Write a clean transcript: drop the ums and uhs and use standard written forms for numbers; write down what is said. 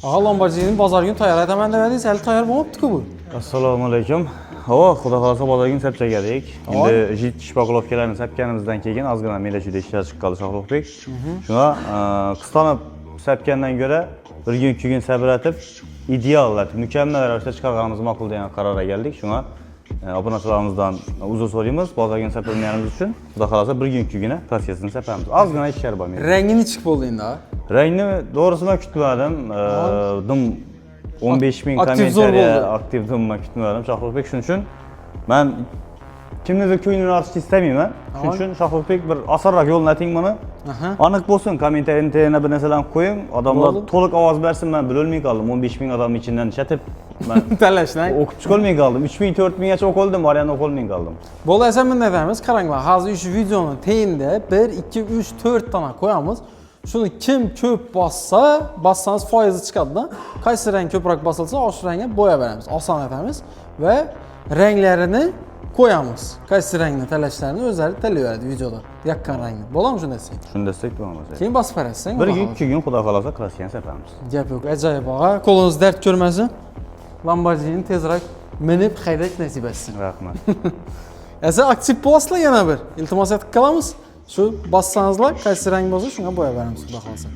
Ağa Lamborghini'nin bazar günü tayar etaman demediniz, hali tayar olmaptı bu. Assalomu alaykum. Havo, xudo xolasa bazar kuni sap chekadik. Endi jit shpakolovkalarni sapganimizdan keyin ozgina melachuda ishlab chiqqan Shohruxbek. Shunga qisqanib sapgandan ko'ra bir kun 2 kun sabr etib, ideal, mukammal ravishda chiqarganimiz ma'qul degan qarorga keldik. Shunga obunachilarimizdan uzr so'raymiz. Bazar kuni sapmaganimiz uchun xudo xolasa bir kun 2 kun protsessini sapamiz. Ozgina ishlar bor menda. Rengi nechik bo'ldi endi? Rangni doğrusu men kutmadim. Dim 15.000 kommentariya aktiv dimman kutmadim Shohruxbek. Shuning uchun men kimnidir ko'nglini ochishni istayman. Shuning uchun Shohruxbek bir asarroq yo'lni ayting bana. Aniq bo'lsin, kommentariyni bir narsalarni qo'ying. Odamlar to'liq ovoz bersin, men bilolmay qoldim. 15.000 odamning ichidan chatib men tanlashdan o'qib chiqolmay qoldim. 3.000 4.000 gacha o'qildim, variant o'qolmay qoldim. Bo'ldi, esa bunday deymiz. Qaranglar, hozir shu videoni teyinda 1 2 3 4 tane qo'yamiz. Shuni kim ko'p bassangiz foizi chiqadi-da. Qaysi rang ko'proq bosilsa, o'sha rangga bo'yab beramiz. Oson aytamiz va ranglarini qo'yamiz. Qaysi rangni tanlashlarini o'zlari tanlayveradi videoda. Yaqqan rangni. Bo'ladimi shunday desang? Shunda desek bo'ladi. Keyin bosib berasizlar. Bir kun 2 kun xudo xolasa klassikan sapamiz. Gap yo'q, ajoyib og'a. Qo'lingiz dard ko'rmasin. Lamborghini tezroq minib haydak nasib etsin. Rahmat. Esa aktiv bo'lasizlar yana bir. Iltimos etib qolamiz. Shu bossangizlar, qaysi rang bo'lsa, shunga bo'yab beramiz xudo xolasa.